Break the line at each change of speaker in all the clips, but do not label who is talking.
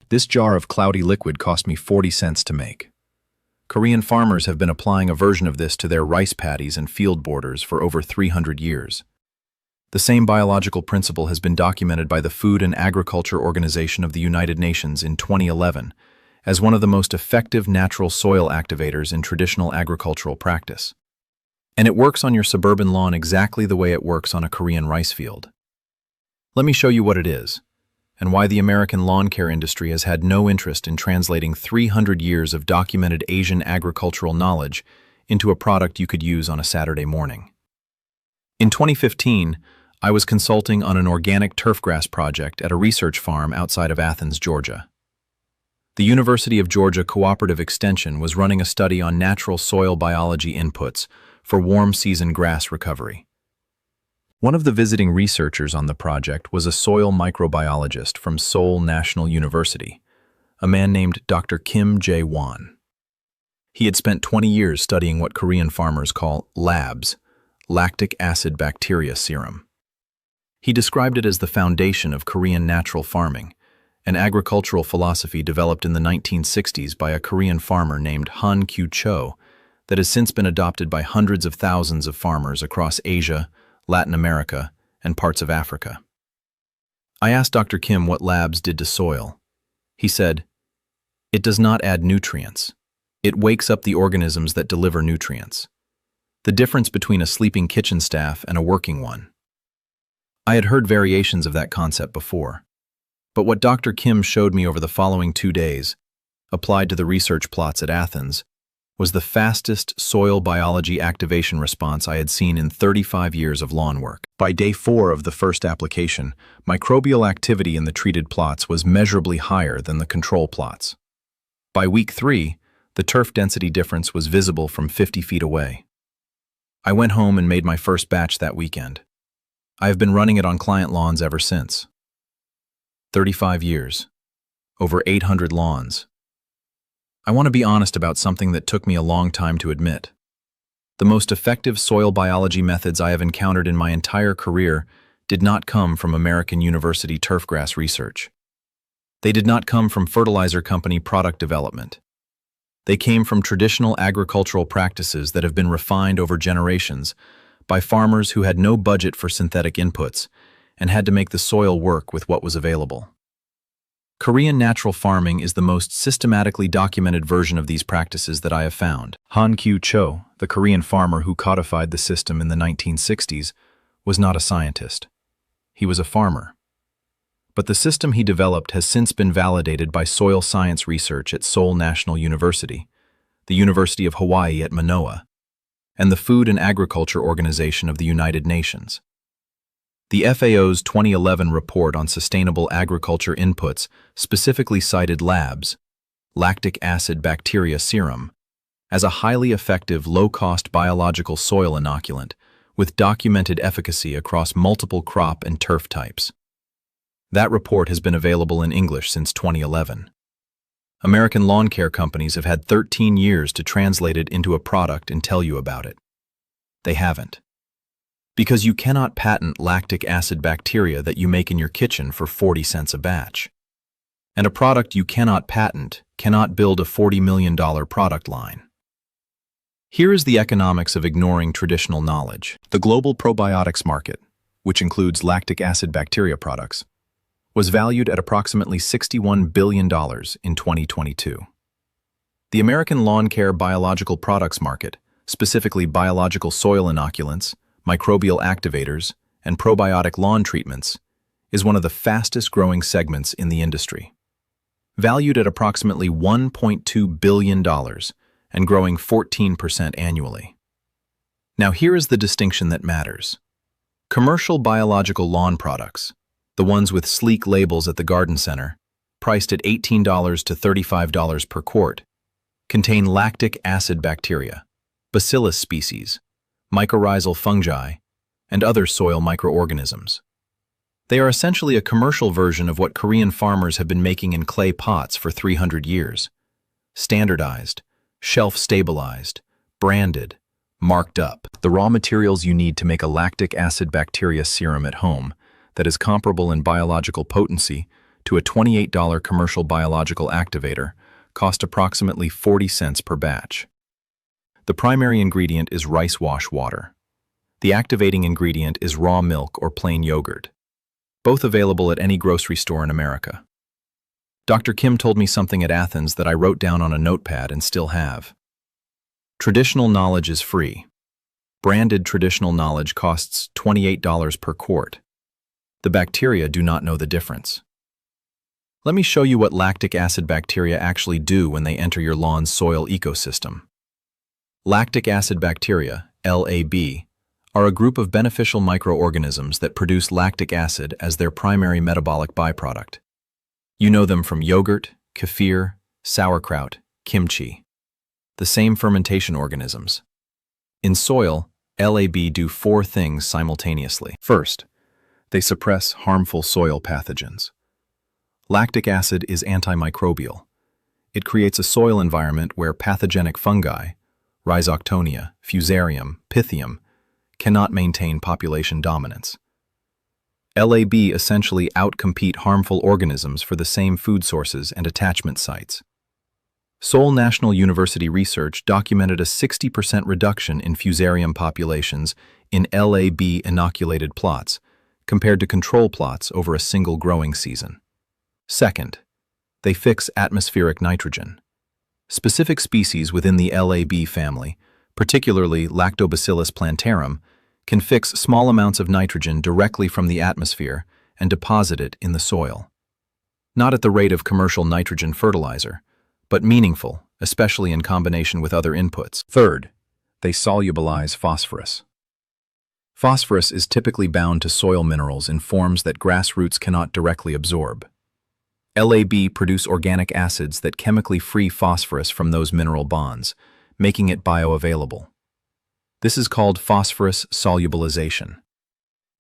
This jar of cloudy liquid cost me 40 cents to make. Korean farmers have been applying a version of this to their rice paddies and field borders for over 300 years. The same biological principle has been documented by the Food and Agriculture Organization of the United Nations in 2011 as one of the most effective natural soil activators in traditional agricultural practice. And it works on your suburban lawn exactly the way it works on a Korean rice field. Let me show you what it is, and why the American lawn care industry has had no interest in translating 300 years of documented Asian agricultural knowledge into a product you could use on a Saturday morning. In 2015, I was consulting on an organic turfgrass project at a research farm outside of Athens, Georgia. The University of Georgia Cooperative Extension was running a study on natural soil biology inputs for warm season grass recovery. One of the visiting researchers on the project was a soil microbiologist from Seoul National University, a man named Dr. Kim Jae-won. He had spent 20 years studying what Korean farmers call LABs, lactic acid bacteria serum. He described it as the foundation of Korean natural farming, an agricultural philosophy developed in the 1960s by a Korean farmer named Han Kyu-cho that has since been adopted by hundreds of thousands of farmers across Asia, Latin America, and parts of Africa. I asked Dr. Kim what labs did to soil. He said, "It does not add nutrients. It wakes up the organisms that deliver nutrients. The difference between a sleeping kitchen staff and a working one." I had heard variations of that concept before, but what Dr. Kim showed me over the following 2 days, applied to the research plots at Athens, was the fastest soil biology activation response I had seen in 35 years of lawn work. By day 4 of the first application, microbial activity in the treated plots was measurably higher than the control plots. By week 3, the turf density difference was visible from 50 feet away. I went home and made my first batch that weekend. I have been running it on client lawns ever since. 35 years. Over 800 lawns. I want to be honest about something that took me a long time to admit. The most effective soil biology methods I have encountered in my entire career did not come from American University turfgrass research. They did not come from fertilizer company product development. They came from traditional agricultural practices that have been refined over generations by farmers who had no budget for synthetic inputs and had to make the soil work with what was available. Korean natural farming is the most systematically documented version of these practices that I have found. Han Kyu-cho, the Korean farmer who codified the system in the 1960s, was not a scientist. He was a farmer. But the system he developed has since been validated by soil science research at Seoul National University, the University of Hawaii at Manoa, and the Food and Agriculture Organization of the United Nations. The FAO's 2011 report on sustainable agriculture inputs specifically cited LABs, lactic acid bacteria serum, as a highly effective, low-cost biological soil inoculant with documented efficacy across multiple crop and turf types. That report has been available in English since 2011. American lawn care companies have had 13 years to translate it into a product and tell you about it. They haven't. Because you cannot patent lactic acid bacteria that you make in your kitchen for 40 cents a batch. And a product you cannot patent cannot build a $40 million product line. Here is the economics of ignoring traditional knowledge. The global probiotics market, which includes lactic acid bacteria products, was valued at approximately $61 billion in 2022. The American lawn care biological products market, specifically biological soil inoculants, microbial activators, and probiotic lawn treatments, is one of the fastest growing segments in the industry. Valued at approximately $1.2 billion and growing 14% annually. Now here is the distinction that matters. Commercial biological lawn products, the ones with sleek labels at the garden center, priced at $18 to $35 per quart, contain lactic acid bacteria, bacillus species, mycorrhizal fungi, and other soil microorganisms. They are essentially a commercial version of what Korean farmers have been making in clay pots for 300 years. Standardized, shelf-stabilized, branded, marked up. The raw materials you need to make a lactic acid bacteria serum at home that is comparable in biological potency to a $28 commercial biological activator cost approximately 40 cents per batch. The primary ingredient is rice wash water. The activating ingredient is raw milk or plain yogurt, both available at any grocery store in America. Dr. Kim told me something at Athens that I wrote down on a notepad and still have. Traditional knowledge is free. Branded traditional knowledge costs $28 per quart. The bacteria do not know the difference. Let me show you what lactic acid bacteria actually do when they enter your lawn's soil ecosystem. Lactic acid bacteria, LAB, are a group of beneficial microorganisms that produce lactic acid as their primary metabolic byproduct. You know them from yogurt, kefir, sauerkraut, kimchi. The same fermentation organisms. In soil, LAB do 4 things simultaneously. First, they suppress harmful soil pathogens. Lactic acid is antimicrobial. It creates a soil environment where pathogenic fungi, Rhizoctonia, Fusarium, Pythium, cannot maintain population dominance. LAB essentially outcompete harmful organisms for the same food sources and attachment sites. Seoul National University research documented a 60% reduction in Fusarium populations in LAB-inoculated plots compared to control plots over a single growing season. Second, they fix atmospheric nitrogen. Specific species within the LAB family, particularly Lactobacillus plantarum, can fix small amounts of nitrogen directly from the atmosphere and deposit it in the soil. Not at the rate of commercial nitrogen fertilizer, but meaningful, especially in combination with other inputs. Third, they solubilize phosphorus. Phosphorus is typically bound to soil minerals in forms that grass roots cannot directly absorb. LAB produce organic acids that chemically free phosphorus from those mineral bonds, making it bioavailable. This is called phosphorus solubilization.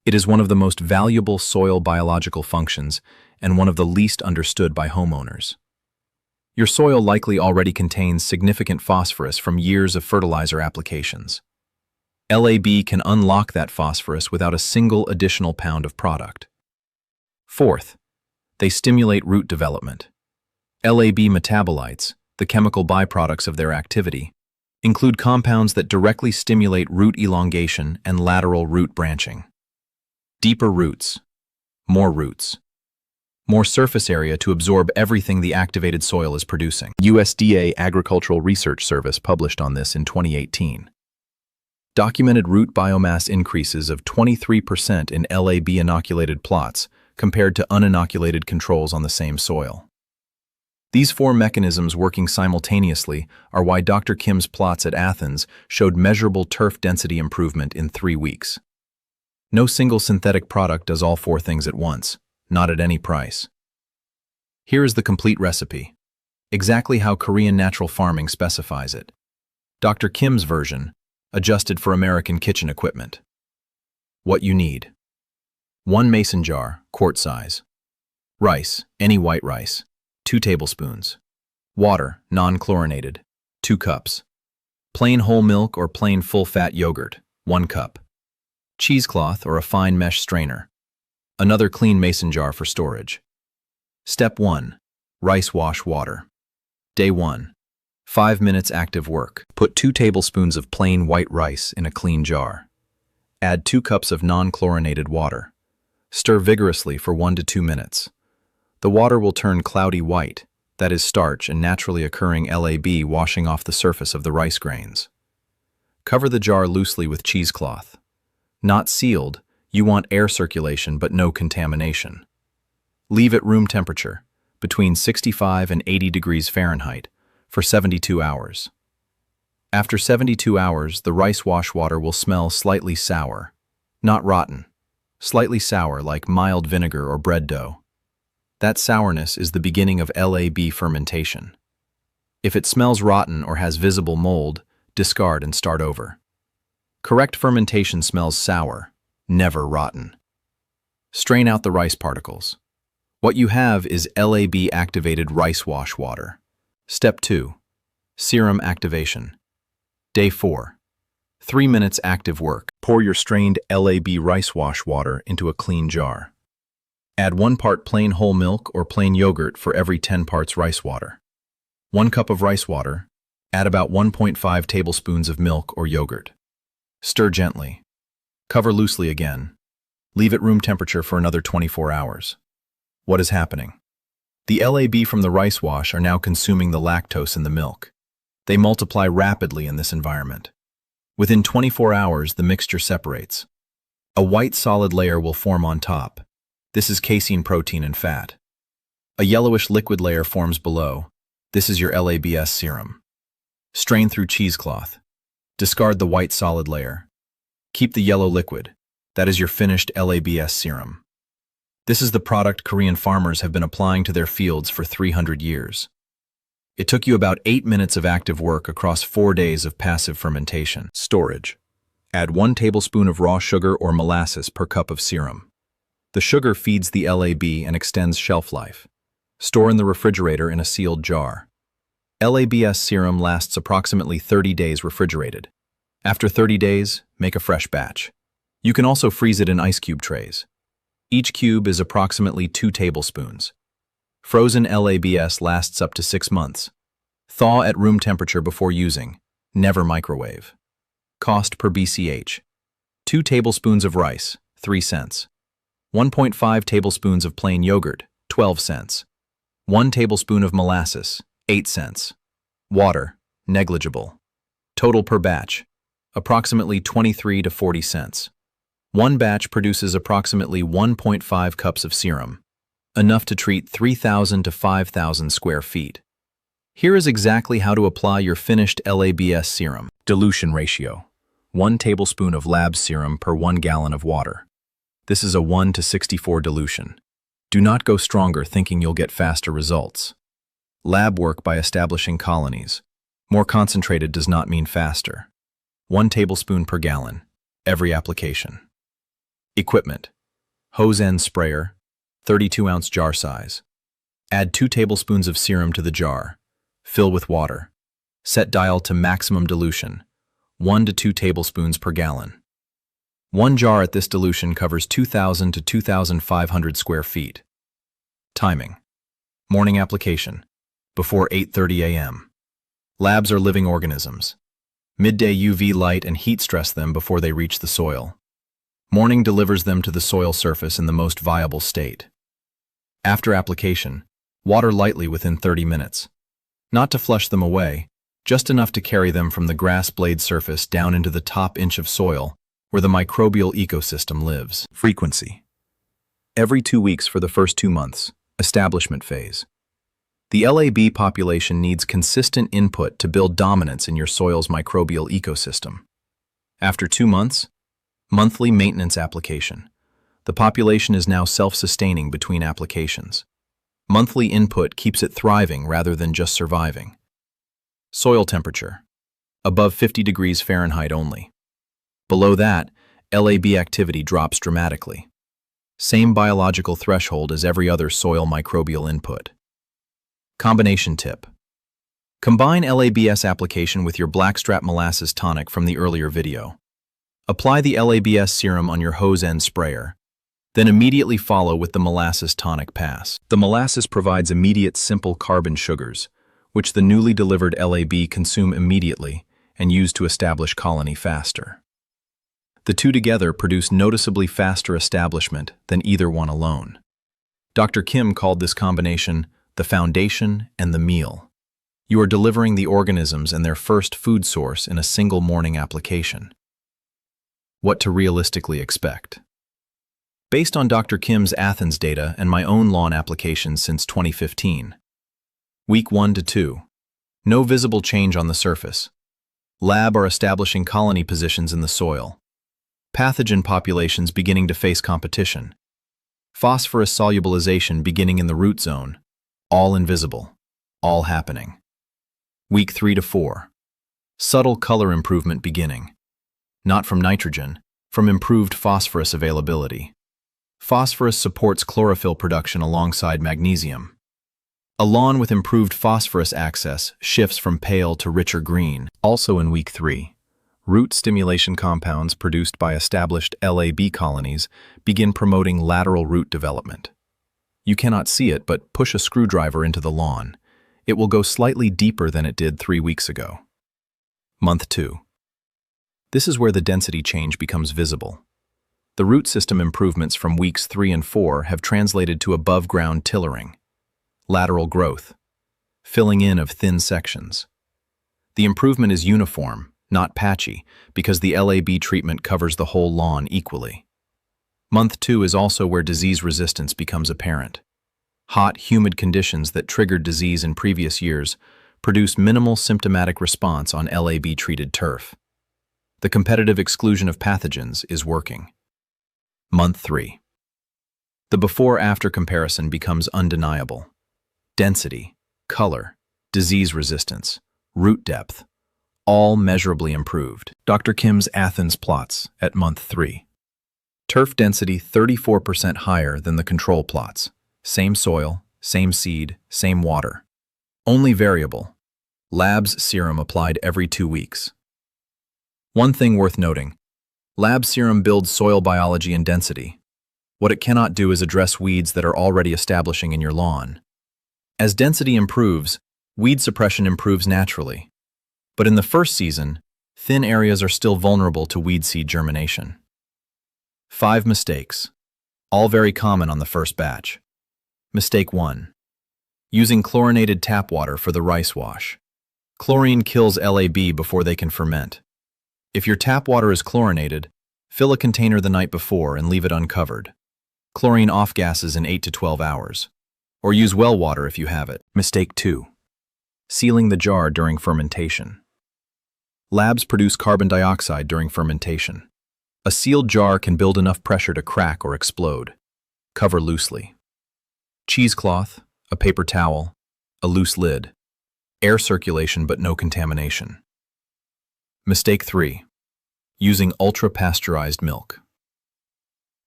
It is one of the most valuable soil biological functions and one of the least understood by homeowners. Your soil likely already contains significant phosphorus from years of fertilizer applications. LAB can unlock that phosphorus without a single additional pound of product. Fourth, they stimulate root development. LAB metabolites, the chemical byproducts of their activity, include compounds that directly stimulate root elongation and lateral root branching. Deeper roots, more surface area to absorb everything the activated soil is producing. USDA Agricultural Research Service published on this in 2018. Documented root biomass increases of 23% in LAB-inoculated plots compared to uninoculated controls on the same soil. These 4 mechanisms working simultaneously are why Dr. Kim's plots at Athens showed measurable turf density improvement in 3 weeks. No single synthetic product does all 4 things at once, not at any price. Here is the complete recipe, exactly how Korean natural farming specifies it. Dr. Kim's version, adjusted for American kitchen equipment. What you need: 1 mason jar, quart size. Rice, any white rice, 2 tablespoons. Water, non-chlorinated, 2 cups. Plain whole milk or plain full-fat yogurt, 1 cup. Cheesecloth or a fine mesh strainer. Another clean mason jar for storage. Step 1. Rice wash water. Day 1. 5 minutes active work. Put 2 tablespoons of plain white rice in a clean jar. Add 2 cups of non-chlorinated water. Stir vigorously for 1 to 2 minutes. The water will turn cloudy white, that is starch and naturally occurring LAB washing off the surface of the rice grains. Cover the jar loosely with cheesecloth. Not sealed, you want air circulation but no contamination. Leave at room temperature, between 65 and 80 degrees Fahrenheit, for 72 hours. After 72 hours, the rice wash water will smell slightly sour, not rotten, slightly sour like mild vinegar or bread dough. That sourness is the beginning of LAB fermentation. If it smells rotten or has visible mold, discard and start over. Correct fermentation smells sour, never rotten. Strain out the rice particles. What you have is LAB-activated rice wash water. Step 2. Serum activation. Day 4. 3 minutes active work. Pour your strained LAB rice wash water into a clean jar. Add 1 part plain whole milk or plain yogurt for every 10 parts rice water. 1 cup of rice water, add about 1.5 tablespoons of milk or yogurt. Stir gently. Cover loosely again. Leave at room temperature for another 24 hours. What is happening? The LAB from the rice wash are now consuming the lactose in the milk. They multiply rapidly in this environment. Within 24 hours, the mixture separates. A white solid layer will form on top. This is casein protein and fat. A yellowish liquid layer forms below. This is your LABS serum. Strain through cheesecloth. Discard the white solid layer. Keep the yellow liquid. That is your finished LABS serum. This is the product Korean farmers have been applying to their fields for 300 years. It took you about 8 minutes of active work across 4 days of passive fermentation. Storage. Add 1 tablespoon of raw sugar or molasses per cup of serum. The sugar feeds the LAB and extends shelf life. Store in the refrigerator in a sealed jar. LABS serum lasts approximately 30 days refrigerated. After 30 days, make a fresh batch. You can also freeze it in ice cube trays. Each cube is approximately 2 tablespoons. Frozen LABS lasts up to 6 months. Thaw at room temperature before using. Never microwave. Cost per BCH. 2 tablespoons of rice, 3 cents. 1.5 tablespoons of plain yogurt, 12 cents. 1 tablespoon of molasses, 8 cents. Water, negligible. Total per batch, approximately 23 to 40 cents. 1 batch produces approximately 1.5 cups of serum, enough to treat 3,000 to 5,000 square feet. Here is exactly how to apply your finished LABS serum. Dilution ratio: 1 tablespoon of lab serum per 1 gallon of water. This is a 1:64 dilution. Do not go stronger thinking you'll get faster results. Lab work by establishing colonies. More concentrated does not mean faster. 1 tablespoon per gallon, every application. Equipment: hose end sprayer, 32-ounce jar size. Add 2 tablespoons of serum to the jar. Fill with water. Set dial to maximum dilution, 1 to 2 tablespoons per gallon. 1 jar at this dilution covers 2,000 to 2,500 square feet. Timing: morning application, before 8:30 a.m. Labs are living organisms. Midday UV light and heat stress them before they reach the soil. Morning delivers them to the soil surface in the most viable state. After application, water lightly within 30 minutes. Not to flush them away, just enough to carry them from the grass blade surface down into the top inch of soil where the microbial ecosystem lives. Frequency: every 2 weeks for the first 2 months, establishment phase. The LAB population needs consistent input to build dominance in your soil's microbial ecosystem. After 2 months, monthly maintenance application. The population is now self-sustaining between applications. Monthly input keeps it thriving rather than just surviving. Soil temperature: above 50 degrees Fahrenheit only. Below that, LAB activity drops dramatically. Same biological threshold as every other soil microbial input. Combination tip: combine LABS application with your blackstrap molasses tonic from the earlier video. Apply the LABS serum on your hose end sprayer, then immediately follow with the molasses tonic pass. The molasses provides immediate simple carbon sugars, which the newly delivered LAB consume immediately and use to establish colony faster. The two together produce noticeably faster establishment than either one alone. Dr. Kim called this combination the foundation and the meal. You are delivering the organisms and their first food source in a single morning application. What to realistically expect. Based on Dr. Kim's Athens data and my own lawn applications since 2015. Week 1 to 2. No visible change on the surface. Lab are establishing colony positions in the soil. Pathogen populations beginning to face competition. Phosphorus solubilization beginning in the root zone. All invisible. All happening. Week 3 to 4. Subtle color improvement beginning. Not from nitrogen, from improved phosphorus availability. Phosphorus supports chlorophyll production alongside magnesium. A lawn with improved phosphorus access shifts from pale to richer green. Also in week 3, root stimulation compounds produced by established LAB colonies begin promoting lateral root development. You cannot see it, but push a screwdriver into the lawn. It will go slightly deeper than it did 3 weeks ago. Month 2. This is where the density change becomes visible. The root system improvements from weeks 3 and 4 have translated to above-ground tillering, lateral growth, filling in of thin sections. The improvement is uniform, not patchy, because the LAB treatment covers the whole lawn equally. Month 2 is also where disease resistance becomes apparent. Hot, humid conditions that triggered disease in previous years produce minimal symptomatic response on LAB-treated turf. The competitive exclusion of pathogens is working. Month 3. The before-after comparison becomes undeniable. Density, color, disease resistance, root depth, all measurably improved. Dr. Kim's Athens plots at month 3. Turf density 34% higher than the control plots. Same soil, same seed, same water. Only variable. Lab's serum applied every 2 weeks. One thing worth noting. Lab serum builds soil biology and density. What it cannot do is address weeds that are already establishing in your lawn. As density improves, weed suppression improves naturally. But in the first season, thin areas are still vulnerable to weed seed germination. 5 mistakes, all very common on the first batch. Mistake 1. Using chlorinated tap water for the rice wash. Chlorine kills LAB before they can ferment. If your tap water is chlorinated, fill a container the night before and leave it uncovered. Chlorine off-gases in 8 to 12 hours. Or use well water if you have it. Mistake 2. Sealing the jar during fermentation. Labs produce carbon dioxide during fermentation. A sealed jar can build enough pressure to crack or explode. Cover loosely. Cheesecloth, a paper towel, a loose lid. Air circulation but no contamination. Mistake 3. Using ultra-pasteurized milk.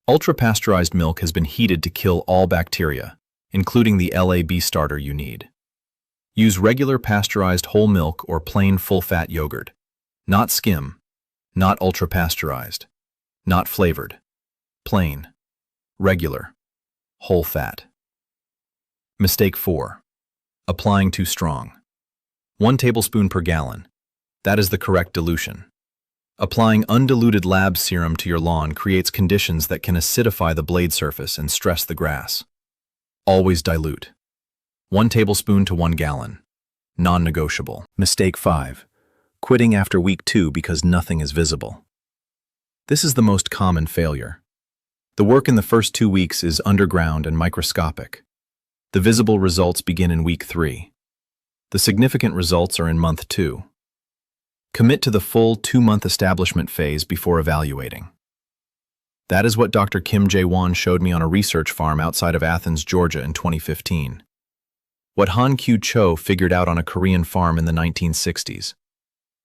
Ultra-pasteurized milk has been heated to kill all bacteria, including the LAB starter you need. Use regular pasteurized whole milk or plain full-fat yogurt. Not skim, not ultra-pasteurized. Not flavored. Plain. Regular. Whole fat. Mistake 4. Applying too strong. 1 tablespoon per gallon. That is the correct dilution. Applying undiluted lab serum to your lawn creates conditions that can acidify the blade surface and stress the grass. Always dilute. 1 tablespoon to 1 gallon. Non-negotiable. Mistake 5. Quitting after week 2 because nothing is visible. This is the most common failure. The work in the first 2 weeks is underground and microscopic. The visible results begin in week 3. The significant results are in month 2. Commit to the full 2-month establishment phase before evaluating. That is what Dr. Kim Jae-won showed me on a research farm outside of Athens, Georgia in 2015. What Han Kyu-cho figured out on a Korean farm in the 1960s.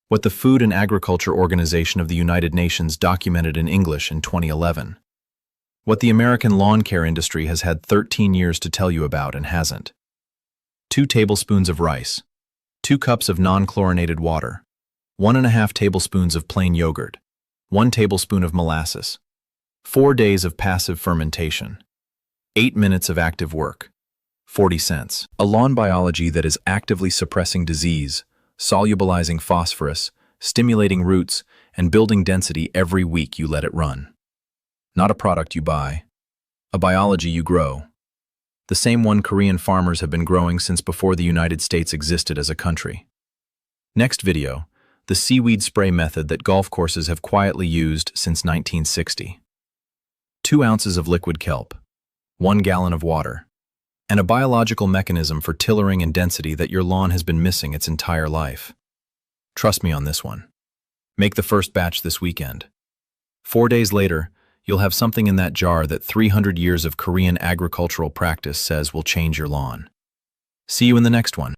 What the Food and Agriculture Organization of the United Nations documented in English in 2011. What the American lawn care industry has had 13 years to tell you about and hasn't. 2 tablespoons of rice, 2 cups of non-chlorinated water, 1.5 tablespoons of plain yogurt, 1 tablespoon of molasses, 4 days of passive fermentation, 8 minutes of active work, 40 cents. A lawn biology that is actively suppressing disease, solubilizing phosphorus, stimulating roots, and building density every week you let it run. Not a product you buy, a biology you grow. The same one Korean farmers have been growing since before the United States existed as a country. Next video, the seaweed spray method that golf courses have quietly used since 1960. 2 ounces of liquid kelp, 1 gallon of water, and a biological mechanism for tillering and density that your lawn has been missing its entire life. Trust me on this one. Make the first batch this weekend. 4 days later, you'll have something in that jar that 300 years of Korean agricultural practice says will change your lawn. See you in the next one.